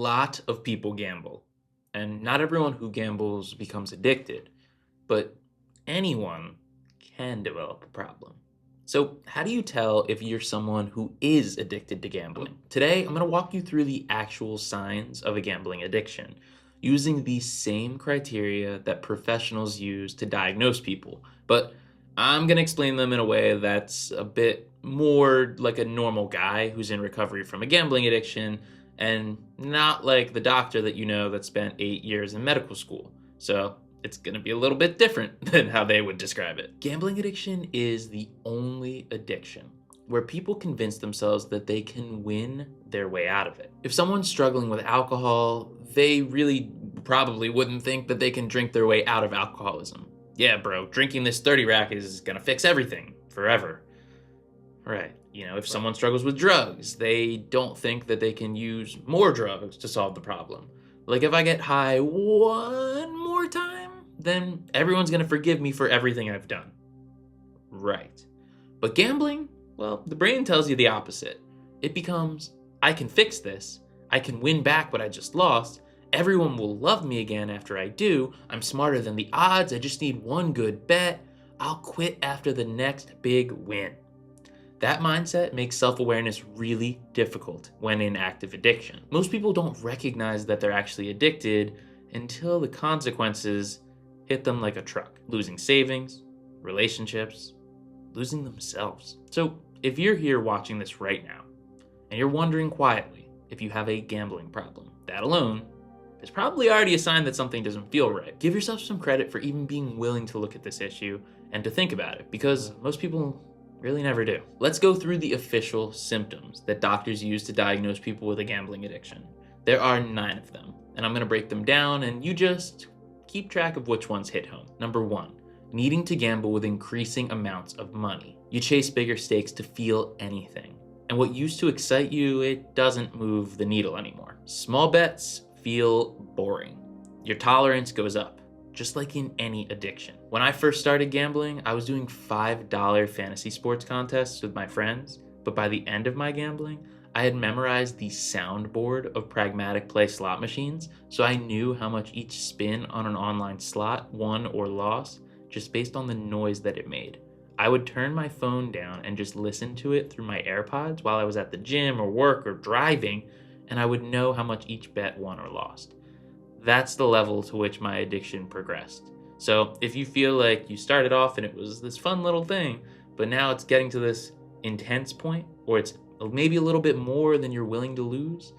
lot of people gamble, and not everyone who gambles becomes addicted, but anyone can develop a problem. So, how do you tell if you're someone who is addicted to gambling? Today, I'm going to walk you through the actual signs of a gambling addiction using the same criteria that professionals use to diagnose people, but I'm going to explain them in a way that's a bit more like a normal guy who's in recovery from a gambling addiction and not like the doctor that you know that spent 8 years in medical school. So, it's going to be a little bit different than how they would describe it. Gambling addiction is the only addiction where people convince themselves that they can win their way out of it. If someone's struggling with alcohol, they really probably wouldn't think that they can drink their way out of alcoholism. Yeah, bro, drinking this 30 rack is going to fix everything forever. Right. If someone struggles with drugs, they don't think that they can use more drugs to solve the problem. Like, if I get high one more time, then everyone's going to forgive me for everything I've done. Right. But gambling, well, the brain tells you the opposite. It becomes, I can fix this. I can win back what I just lost. Everyone will love me again after I do. I'm smarter than the odds. I just need one good bet. I'll quit after the next big win. That mindset makes self-awareness really difficult when in active addiction. Most people don't recognize that they're actually addicted until the consequences hit them like a truck. Losing savings, relationships, losing themselves. So if you're here watching this right now, and you're wondering quietly if you have a gambling problem, that alone is probably already a sign that something doesn't feel right. Give yourself some credit for even being willing to look at this issue and to think about it, because most people really never do. Let's go through the official symptoms that doctors use to diagnose people with a gambling addiction. There are 9 of them, and I'm going to break them down, and you just keep track of which ones hit home. Number 1, needing to gamble with increasing amounts of money. You chase bigger stakes to feel anything, and what used to excite you, it doesn't move the needle anymore. Small bets feel boring. Your tolerance goes up, just like in any addiction. When I first started gambling, I was doing $5 fantasy sports contests with my friends, but by the end of my gambling, I had memorized the soundboard of pragmatic play slot machines, so I knew how much each spin on an online slot won or lost just based on the noise that it made. I would turn my phone down and just listen to it through my AirPods while I was at the gym or work or driving, and I would know how much each bet won or lost. That's the level to which my addiction progressed. So if you feel like you started off and it was this fun little thing, but now it's getting to this intense point, or it's maybe a little bit more than you're willing to lose,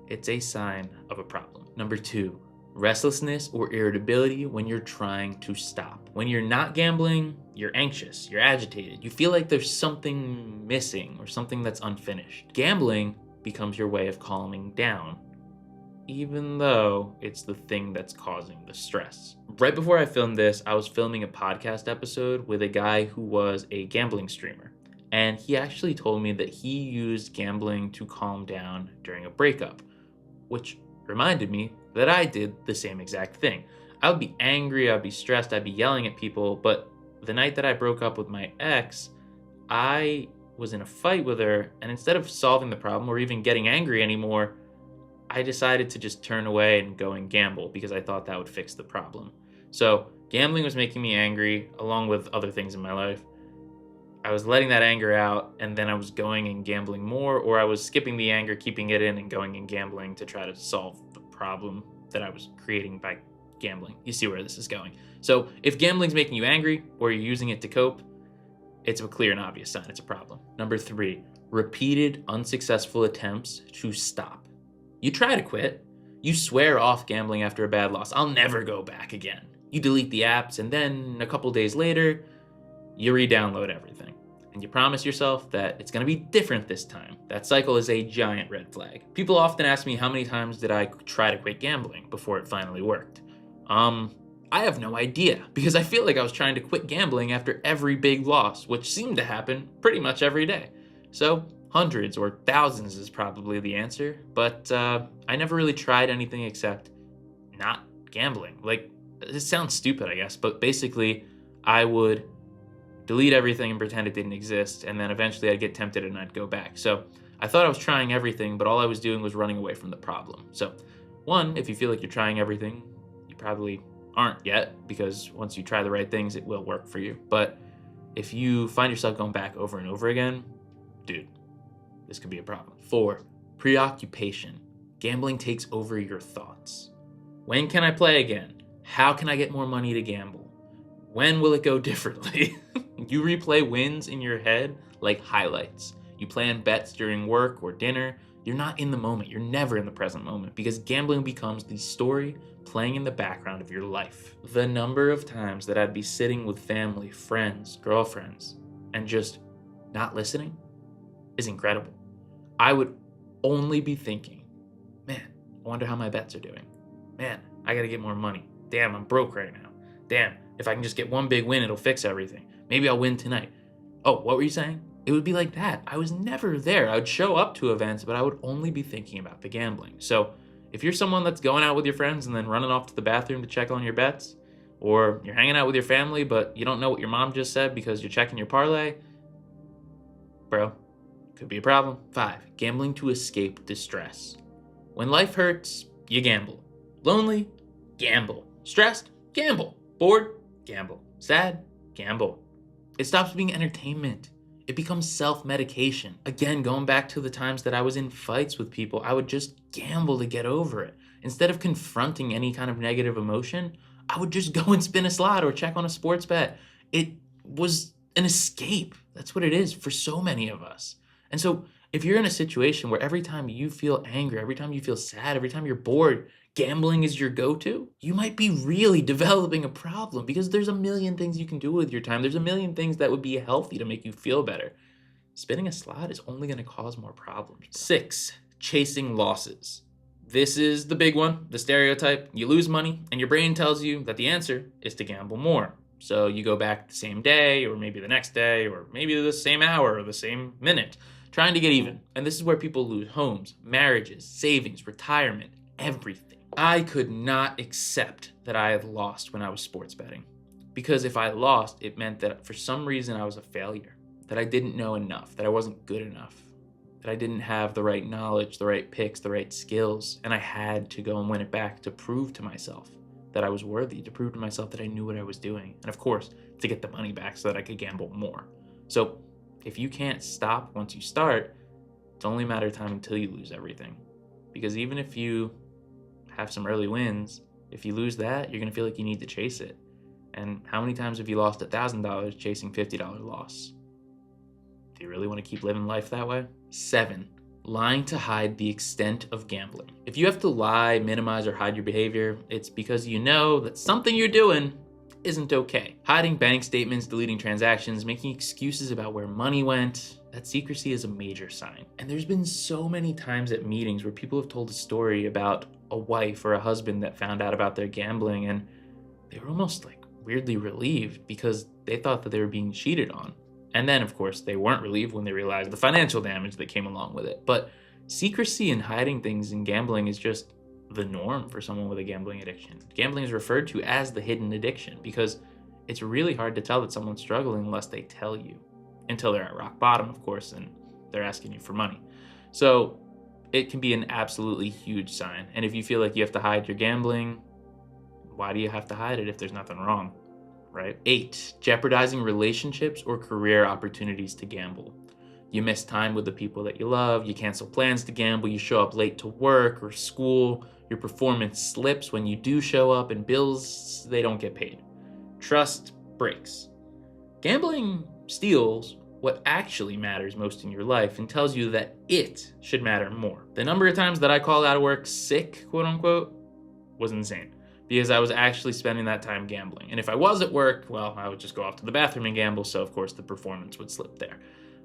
it's a sign of a problem. Number 2, restlessness or irritability when you're trying to stop. When you're not gambling, you're anxious, you're agitated, you feel like there's something missing or something that's unfinished. Gambling becomes your way of calming down, even though it's the thing that's causing the stress. Right before I filmed this, I was filming a podcast episode with a guy who was a gambling streamer. And he actually told me that he used gambling to calm down during a breakup, which reminded me that I did the same exact thing. I would be angry, I'd be stressed, I'd be yelling at people, but the night that I broke up with my ex, I was in a fight with her, and instead of solving the problem or even getting angry anymore, I decided to just turn away and go and gamble because I thought that would fix the problem. So gambling was making me angry, along with other things in my life. I was letting that anger out, and then I was going and gambling more, or I was skipping the anger, keeping it in, and going and gambling to try to solve the problem that I was creating by gambling. You see where this is going. So if gambling's making you angry, or you're using it to cope, it's a clear and obvious sign it's a problem. Number 3, repeated unsuccessful attempts to stop. You try to quit. You swear off gambling after a bad loss. I'll never go back again. You delete the apps, and then a couple days later, you re-download everything. And you promise yourself that it's going to be different this time. That cycle is a giant red flag. People often ask me how many times did I try to quit gambling before it finally worked. I have no idea, because I feel like I was trying to quit gambling after every big loss, which seemed to happen pretty much every day. So hundreds or thousands is probably the answer, but I never really tried anything except not gambling. Like, this sounds stupid, I guess, but basically I would delete everything and pretend it didn't exist, and then eventually I'd get tempted and I'd go back. So I thought I was trying everything, but all I was doing was running away from the problem. So, one, if you feel like you're trying everything, you probably aren't yet, because once you try the right things, it will work for you. But if you find yourself going back over and over again, dude, this could be a problem. 4, preoccupation. Gambling takes over your thoughts. When can I play again? How can I get more money to gamble? When will it go differently? You replay wins in your head like highlights. You plan bets during work or dinner. You're not in the moment. You're never in the present moment, because gambling becomes the story playing in the background of your life. The number of times that I'd be sitting with family, friends, girlfriends, and just not listening is incredible. I would only be thinking, man, I wonder how my bets are doing. Man, I gotta get more money. Damn, I'm broke right now. Damn, if I can just get one big win, it'll fix everything. Maybe I'll win tonight. Oh, what were you saying? It would be like that. I was never there. I would show up to events, but I would only be thinking about the gambling. So if you're someone that's going out with your friends and then running off to the bathroom to check on your bets, or you're hanging out with your family, but you don't know what your mom just said because you're checking your parlay, bro, could be a problem. 5, gambling to escape distress. When life hurts, you gamble. Lonely? Gamble. Stressed? Gamble. Bored? Gamble. Sad? Gamble. It stops being entertainment. It becomes self-medication. Again, going back to the times that I was in fights with people, I would just gamble to get over it. Instead of confronting any kind of negative emotion, I would just go and spin a slot or check on a sports bet. It was an escape. That's what it is for so many of us. And so if you're in a situation where every time you feel angry, every time you feel sad, every time you're bored, gambling is your go-to, you might be really developing a problem, because there's a million things you can do with your time. There's a million things that would be healthy to make you feel better. Spinning a slot is only going to cause more problems. 6, chasing losses. This is the big one, the stereotype. You lose money and your brain tells you that the answer is to gamble more. So you go back the same day, or maybe the next day, or maybe the same hour or the same minute, trying to get even. And this is where people lose homes, marriages, savings, retirement, everything. I could not accept that I had lost when I was sports betting, because if I lost, it meant that for some reason I was a failure, that I didn't know enough, that I wasn't good enough, that I didn't have the right knowledge, the right picks, the right skills, and I had to go and win it back to prove to myself that I was worthy, to prove to myself that I knew what I was doing, and of course, to get the money back so that I could gamble more. So if you can't stop once you start, it's only a matter of time until you lose everything. Because even if you have some early wins, if you lose that, you're going to feel like you need to chase it. And how many times have you lost $1,000 chasing $50 loss? Do you really want to keep living life that way? 7, lying to hide the extent of gambling. If you have to lie, minimize, or hide your behavior, it's because you know that something you're doing isn't okay. Hiding bank statements, deleting transactions, making excuses about where money went, that secrecy is a major sign. And there's been so many times at meetings where people have told a story about a wife or a husband that found out about their gambling, and they were almost like weirdly relieved because they thought that they were being cheated on. And then, of course, they weren't relieved when they realized the financial damage that came along with it. But secrecy and hiding things in gambling is just the norm for someone with a gambling addiction. Gambling is referred to as the hidden addiction because it's really hard to tell that someone's struggling unless they tell you, until they're at rock bottom, of course, and they're asking you for money. So it can be an absolutely huge sign. And if you feel like you have to hide your gambling, why do you have to hide it if there's nothing wrong, right? 8, jeopardizing relationships or career opportunities to gamble. You miss time with the people that you love, you cancel plans to gamble, you show up late to work or school, your performance slips when you do show up, and bills, they don't get paid. Trust breaks. Gambling steals what actually matters most in your life and tells you that it should matter more. The number of times that I called out of work sick, quote unquote, was insane, because I was actually spending that time gambling. And if I was at work, well, I would just go off to the bathroom and gamble, so of course the performance would slip there.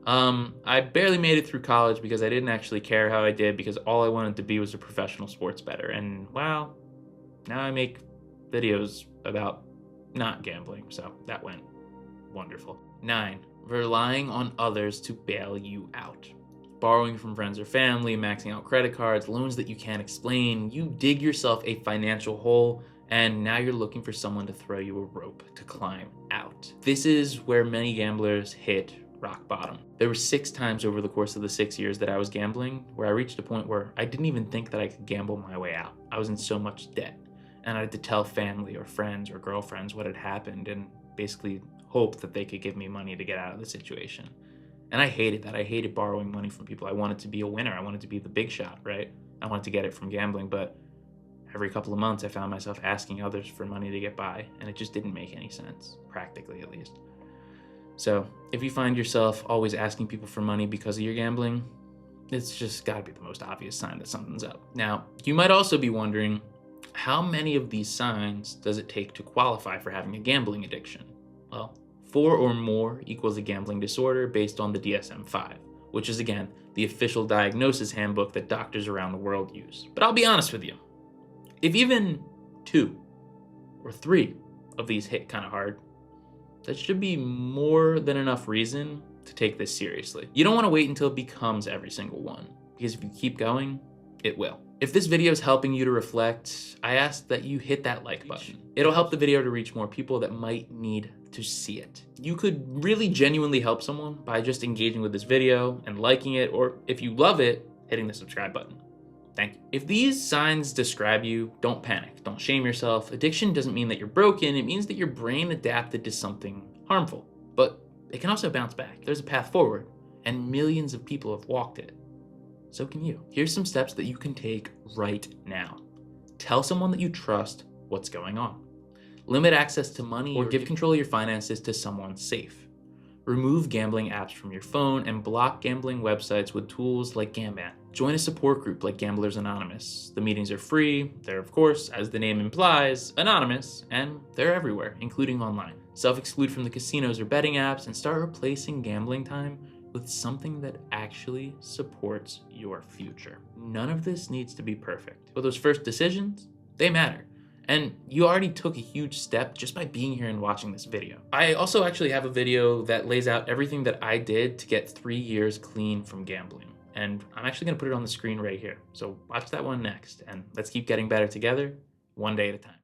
I barely made it through college because I didn't actually care how I did, because all I wanted to be was a professional sports bettor. And well, now I make videos about not gambling, so that went wonderful. 9, relying on others to bail you out. Borrowing from friends or family, maxing out credit cards, loans that you can't explain. You dig yourself a financial hole, and now you're looking for someone to throw you a rope to climb out. This is where many gamblers hit rock bottom. There were 6 times over the course of the 6 years that I was gambling where I reached a point where I didn't even think that I could gamble my way out. I was in so much debt, and I had to tell family or friends or girlfriends what had happened and basically hope that they could give me money to get out of the situation. And I hated that. I hated borrowing money from people. I wanted to be a winner. I wanted to be the big shot, right? I wanted to get it from gambling, but every couple of months I found myself asking others for money to get by, and it just didn't make any sense, practically at least. So if you find yourself always asking people for money because of your gambling, it's just gotta be the most obvious sign that something's up. Now, you might also be wondering, how many of these signs does it take to qualify for having a gambling addiction? Well, 4 or more equals a gambling disorder based on the DSM-5, which is, again, the official diagnosis handbook that doctors around the world use. But I'll be honest with you, if even 2 or 3 of these hit kind of hard, that should be more than enough reason to take this seriously. You don't want to wait until it becomes every single one, because if you keep going, it will. If this video is helping you to reflect, I ask that you hit that like button. It'll help the video to reach more people that might need to see it. You could really genuinely help someone by just engaging with this video and liking it, or if you love it, hitting the subscribe button. Thank you. If these signs describe you, don't panic, don't shame yourself. Addiction doesn't mean that you're broken, it means that your brain adapted to something harmful. But it can also bounce back. There's a path forward, and millions of people have walked it. So can you. Here's some steps that you can take right now. Tell someone that you trust what's going on. Limit access to money or give control of your finances to someone safe. Remove gambling apps from your phone and block gambling websites with tools like Gamban. Join a support group like Gamblers Anonymous. The meetings are free. They're, of course, as the name implies, anonymous, and they're everywhere, including online. Self-exclude from the casinos or betting apps and start replacing gambling time with something that actually supports your future. None of this needs to be perfect, but those first decisions, they matter. And you already took a huge step just by being here and watching this video. I also actually have a video that lays out everything that I did to get 3 years clean from gambling. And I'm actually gonna put it on the screen right here. So watch that one next, and let's keep getting better together, one day at a time.